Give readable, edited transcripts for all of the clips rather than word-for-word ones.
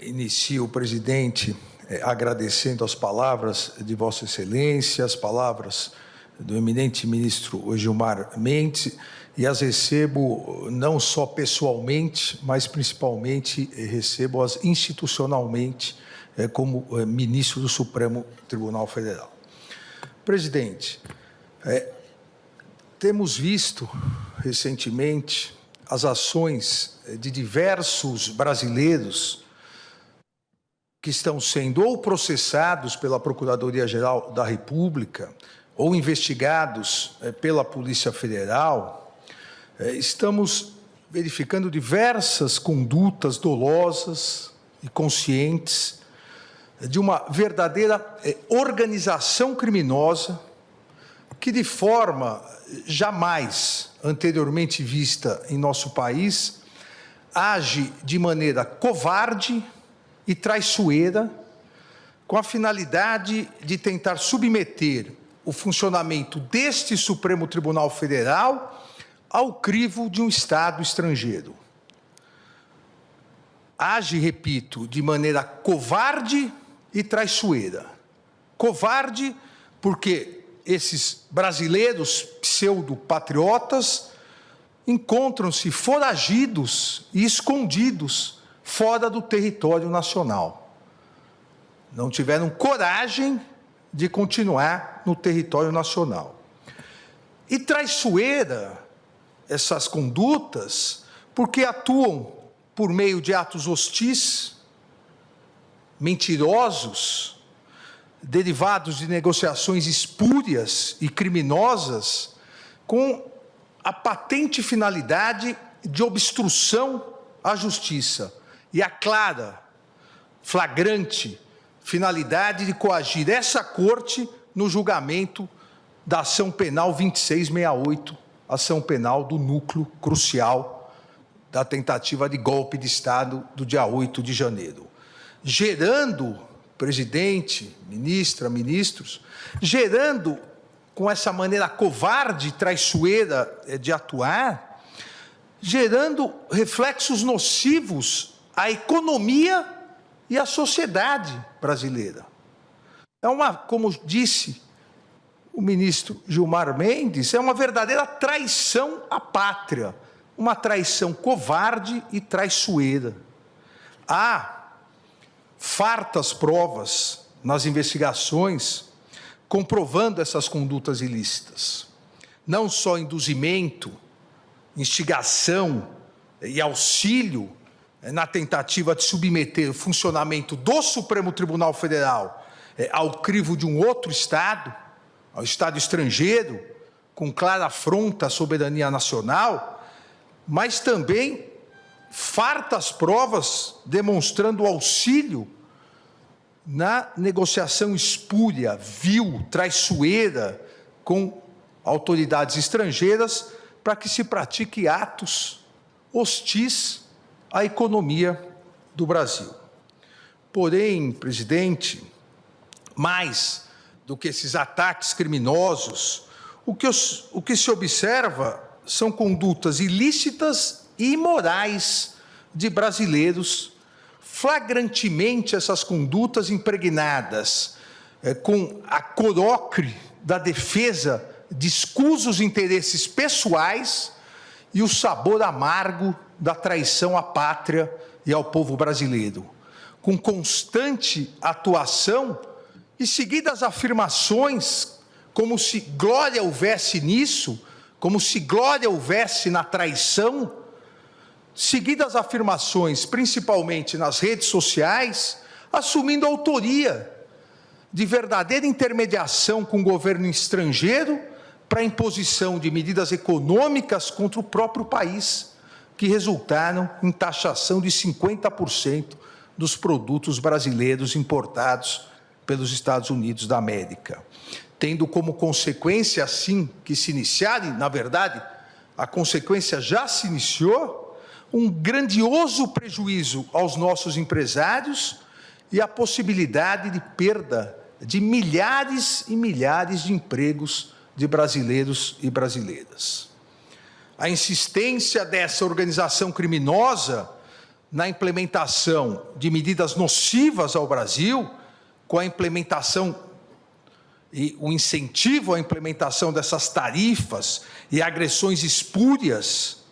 Inicio, presidente, agradecendo as palavras de Vossa Excelência, as palavras do eminente ministro Gilmar Mendes, e as recebo não só pessoalmente, mas principalmente recebo-as institucionalmente como ministro do Supremo Tribunal Federal. Presidente, temos visto recentemente as ações de diversos brasileiros que estão sendo ou processados pela Procuradoria-Geral da República ou investigados pela Polícia Federal. Estamos verificando diversas condutas dolosas e conscientes de uma verdadeira organização criminosa que, de forma jamais anteriormente vista em nosso país, age de maneira covarde e traiçoeira, com a finalidade de tentar submeter o funcionamento deste Supremo Tribunal Federal ao crivo de um Estado estrangeiro. Age, repito, de maneira covarde e traiçoeira. Covarde porque esses brasileiros pseudo-patriotas encontram-se foragidos e escondidos fora do território nacional. Não tiveram coragem de continuar no território nacional. E traiçoeira essas condutas porque atuam por meio de atos hostis, mentirosos, derivados de negociações espúrias e criminosas, com a patente finalidade de obstrução à justiça e a clara, flagrante finalidade de coagir essa Corte no julgamento da ação penal 2668, ação penal do núcleo crucial da tentativa de golpe de Estado do dia 8 de janeiro. Gerando, presidente, ministra, ministros, gerando com essa maneira covarde e traiçoeira de atuar, gerando reflexos nocivos à economia e à sociedade brasileira. Como disse o ministro Gilmar Mendes, é uma verdadeira traição à pátria, uma traição covarde e traiçoeira. Há fartas provas nas investigações comprovando essas condutas ilícitas. Não só induzimento, instigação e auxílio na tentativa de submeter o funcionamento do Supremo Tribunal Federal ao crivo de um outro Estado, ao Estado estrangeiro, com clara afronta à soberania nacional, mas também fartas provas demonstrando auxílio na negociação espúria, vil, traiçoeira com autoridades estrangeiras para que se pratique atos hostis à economia do Brasil. Porém, presidente, mais do que esses ataques criminosos, o que se observa são condutas ilícitas e imorais de brasileiros, flagrantemente essas condutas impregnadas com a corocre da defesa de escusos interesses pessoais e o sabor amargo da traição à pátria e ao povo brasileiro, com constante atuação e seguidas afirmações como se glória houvesse nisso, como se glória houvesse na traição, seguidas afirmações, principalmente nas redes sociais, assumindo autoria de verdadeira intermediação com o governo estrangeiro para a imposição de medidas econômicas contra o próprio país, que resultaram em taxação de 50% dos produtos brasileiros importados pelos Estados Unidos da América, tendo como consequência, assim que se iniciar, e, na verdade, a consequência já se iniciou, um grandioso prejuízo aos nossos empresários e a possibilidade de perda de milhares e milhares de empregos de brasileiros e brasileiras. A insistência dessa organização criminosa na implementação de medidas nocivas ao Brasil, com a implementação e o incentivo à implementação dessas tarifas e agressões espúrias,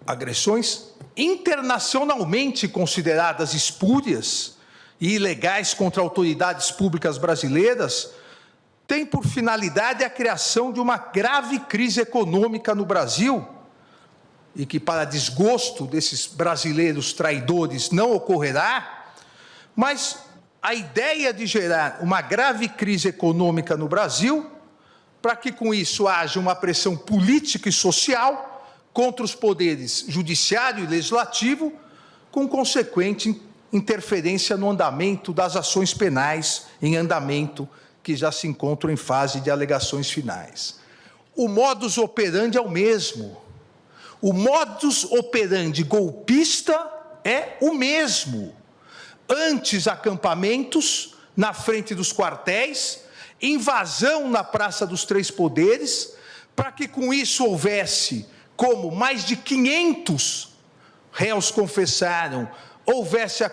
agressões internacionalmente consideradas espúrias e ilegais contra autoridades públicas brasileiras, tem por finalidade a criação de uma grave crise econômica no Brasil, e que, para desgosto desses brasileiros traidores, não ocorrerá, mas a ideia de gerar uma grave crise econômica no Brasil, para que com isso haja uma pressão política e social contra os poderes judiciário e legislativo, com consequente interferência no andamento das ações penais em andamento, que já se encontram em fase de alegações finais. O modus operandi é o mesmo. O modus operandi golpista é o mesmo. Antes, acampamentos na frente dos quartéis, invasão na Praça dos Três Poderes, para que com isso houvesse, como mais de 500 réus confessaram, houvesse a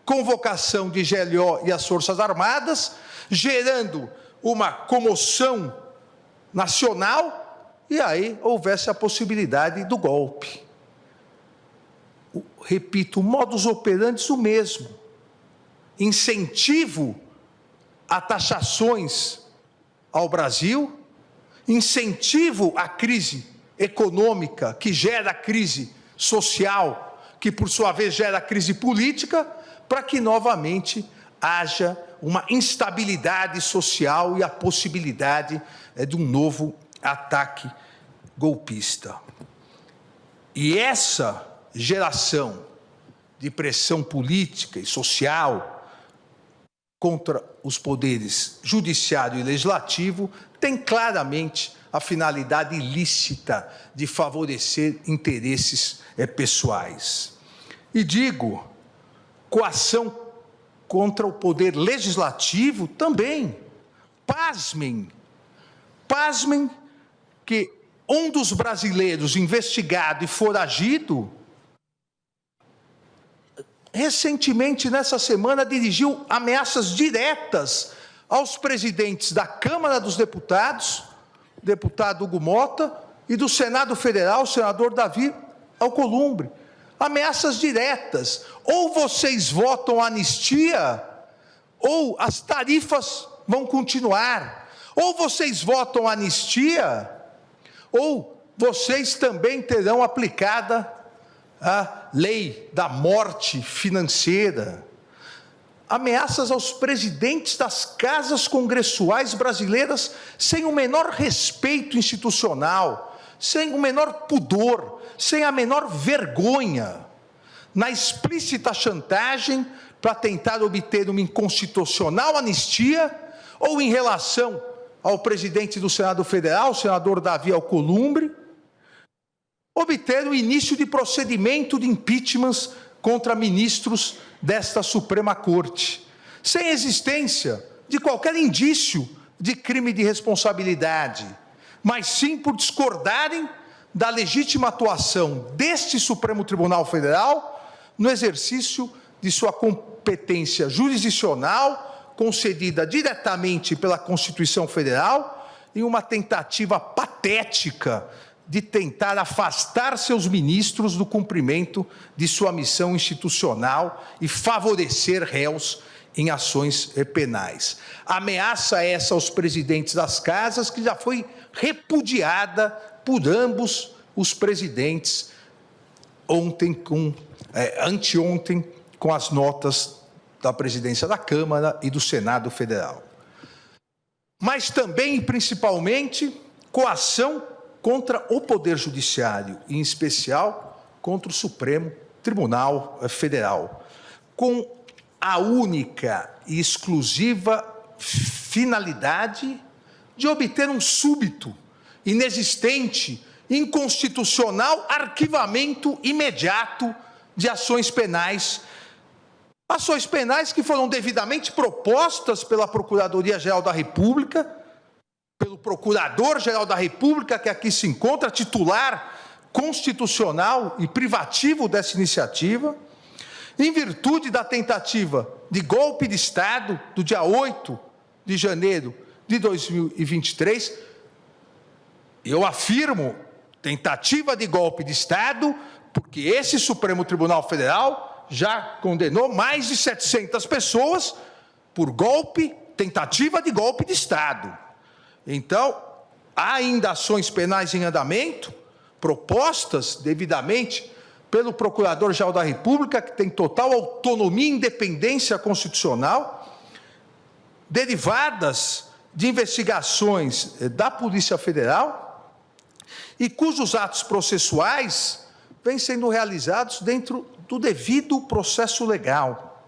convocação de GLO e as Forças Armadas, gerando uma comoção nacional, e aí houvesse a possibilidade do golpe. Repito, o modus operandi é o mesmo. Incentivo a taxações ao Brasil, incentivo à crise econômica, que gera crise social, que por sua vez gera crise política, para que novamente haja uma instabilidade social e a possibilidade de um novo ataque golpista. E essa geração de pressão política e social contra os poderes judiciário e legislativo tem claramente a finalidade ilícita de favorecer interesses pessoais. E digo, coação contra o poder legislativo também. Pasmem que um dos brasileiros investigado e foragido, recentemente, nessa semana, dirigiu ameaças diretas aos presidentes da Câmara dos Deputados, o deputado Hugo Mota, e do Senado Federal, o senador Davi Alcolumbre. Ameaças diretas. Ou vocês votam anistia, ou as tarifas vão continuar. Ou vocês votam anistia, ou vocês também terão aplicada a lei da morte financeira. Ameaças aos presidentes das casas congressuais brasileiras sem o menor respeito institucional, sem o menor pudor, sem a menor vergonha, na explícita chantagem para tentar obter uma inconstitucional anistia, ou em relação ao presidente do Senado Federal, o senador Davi Alcolumbre, obter o início de procedimento de impeachment contra ministros desta Suprema Corte, sem existência de qualquer indício de crime de responsabilidade, mas sim por discordarem da legítima atuação deste Supremo Tribunal Federal no exercício de sua competência jurisdicional, concedida diretamente pela Constituição Federal, em uma tentativa patética de tentar afastar seus ministros do cumprimento de sua missão institucional e favorecer réus em ações penais. Ameaça essa aos presidentes das casas, que já foi repudiada por ambos os presidentes anteontem, com as notas da presidência da Câmara e do Senado Federal. Mas também e principalmente coação contra o Poder Judiciário, em especial contra o Supremo Tribunal Federal, com a única e exclusiva finalidade de obter um súbito, inexistente, inconstitucional arquivamento imediato de ações penais que foram devidamente propostas pela Procuradoria-Geral da República, pelo Procurador-Geral da República, que aqui se encontra, titular constitucional e privativo dessa iniciativa, em virtude da tentativa de golpe de Estado do dia 8 de janeiro de 2023, eu afirmo tentativa de golpe de Estado, porque esse Supremo Tribunal Federal já condenou mais de 700 pessoas por golpe, tentativa de golpe de Estado. Então, há ainda ações penais em andamento, propostas devidamente pelo Procurador-Geral da República, que tem total autonomia e independência constitucional, derivadas de investigações da Polícia Federal e cujos atos processuais vêm sendo realizados dentro do devido processo legal,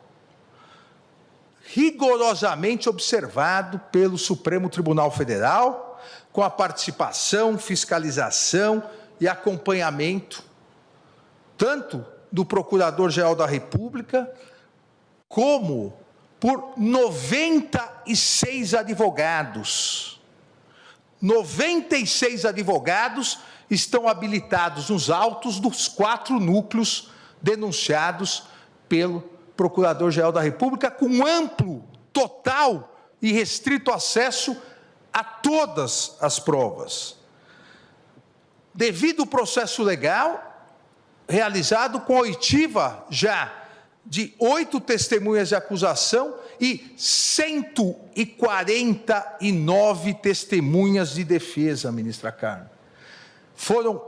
rigorosamente observado pelo Supremo Tribunal Federal, com a participação, fiscalização e acompanhamento tanto do Procurador-Geral da República, como por 96 advogados. 96 advogados estão habilitados nos autos dos 4 núcleos denunciados pelo Procurador-Geral da República, com amplo, total e restrito acesso a todas as provas. Devido ao processo legal, realizado com oitiva já de 8 testemunhas de acusação e 149 testemunhas de defesa, ministra Carmen. Foram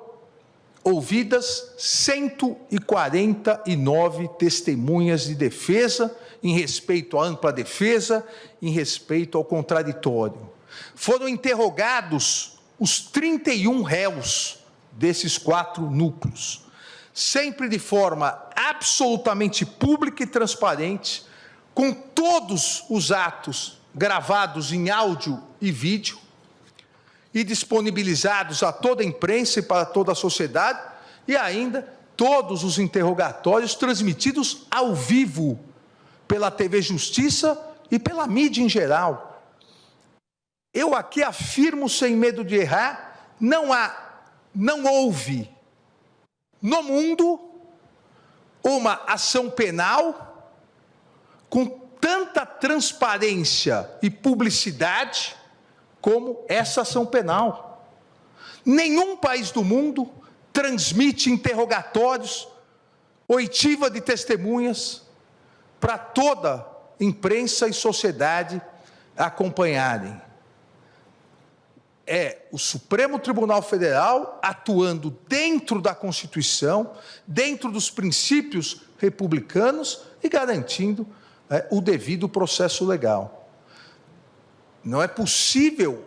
ouvidas 149 testemunhas de defesa em respeito à ampla defesa, em respeito ao contraditório. Foram interrogados os 31 réus desses 4 núcleos, sempre de forma absolutamente pública e transparente, com todos os atos gravados em áudio e vídeo e disponibilizados a toda a imprensa e para toda a sociedade, e ainda todos os interrogatórios transmitidos ao vivo pela TV Justiça e pela mídia em geral. Eu aqui afirmo sem medo de errar, não houve no mundo uma ação penal com tanta transparência e publicidade como essa ação penal. Nenhum país do mundo transmite interrogatórios, oitiva de testemunhas, para toda a imprensa e sociedade acompanharem. É o Supremo Tribunal Federal atuando dentro da Constituição, dentro dos princípios republicanos e garantindo o devido processo legal. Não é possível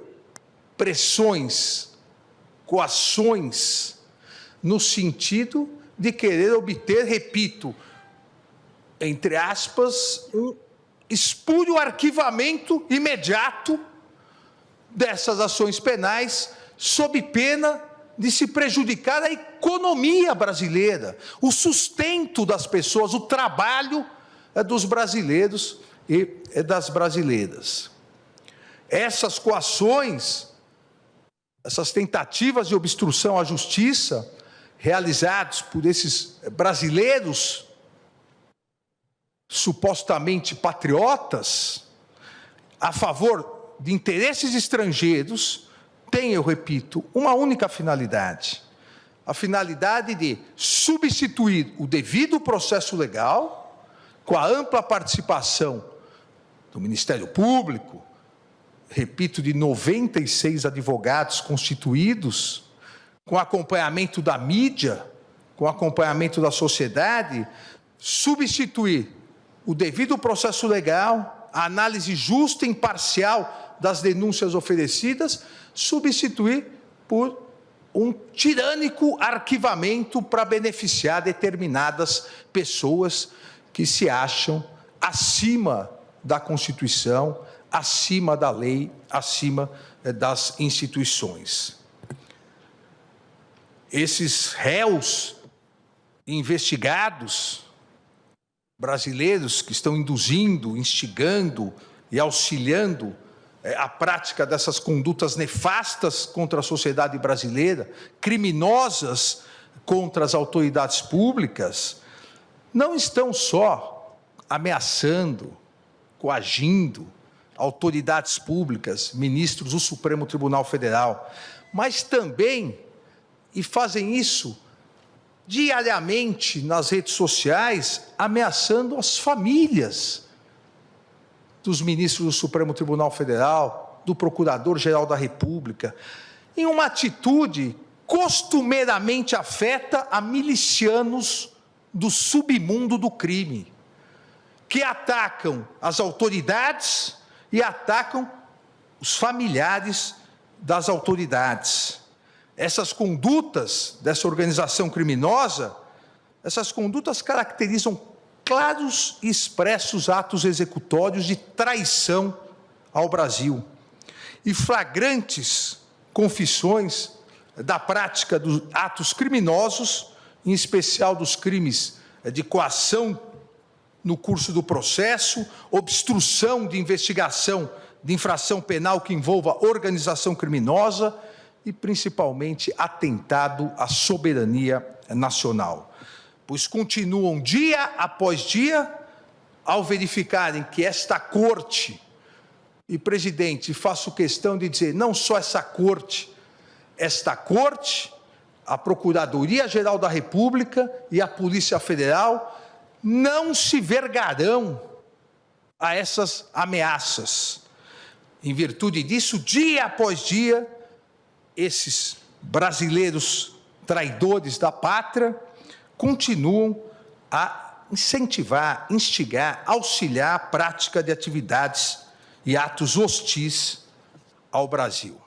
pressões, coações, no sentido de querer obter, repito, entre aspas, um espúrio arquivamento imediato dessas ações penais, sob pena de se prejudicar a economia brasileira, o sustento das pessoas, o trabalho dos brasileiros e das brasileiras. Essas coações, essas tentativas de obstrução à justiça, realizadas por esses brasileiros supostamente patriotas, a favor de interesses estrangeiros, tem, eu repito, uma única finalidade: a finalidade de substituir o devido processo legal, com a ampla participação do Ministério Público, repito, de 96 advogados constituídos, com acompanhamento da mídia, com acompanhamento da sociedade, substituir o devido processo legal, a análise justa e imparcial das denúncias oferecidas, substituir por um tirânico arquivamento para beneficiar determinadas pessoas que se acham acima da Constituição, acima da lei, acima das instituições. Esses réus investigados, brasileiros que estão induzindo, instigando e auxiliando a prática dessas condutas nefastas contra a sociedade brasileira, criminosas contra as autoridades públicas não estão só ameaçando, coagindo autoridades públicas, ministros do Supremo Tribunal Federal, mas também, e fazem isso diariamente nas redes sociais, ameaçando as famílias dos ministros do Supremo Tribunal Federal, do Procurador-Geral da República, em uma atitude costumeiramente afeta a milicianos do submundo do crime, que atacam as autoridades e atacam os familiares das autoridades. Essas condutas dessa organização criminosa, essas condutas caracterizam claros e expressos atos executórios de traição ao Brasil e flagrantes confissões da prática dos atos criminosos, em especial dos crimes de coação no curso do processo, obstrução de investigação de infração penal que envolva organização criminosa e, principalmente, atentado à soberania nacional. Pois continuam dia após dia, ao verificarem que esta corte, e, presidente, faço questão de dizer, não só essa corte, a Procuradoria-Geral da República e a Polícia Federal não se vergarão a essas ameaças. Em virtude disso, dia após dia, esses brasileiros traidores da pátria continuam a incentivar, instigar, auxiliar a prática de atividades e atos hostis ao Brasil.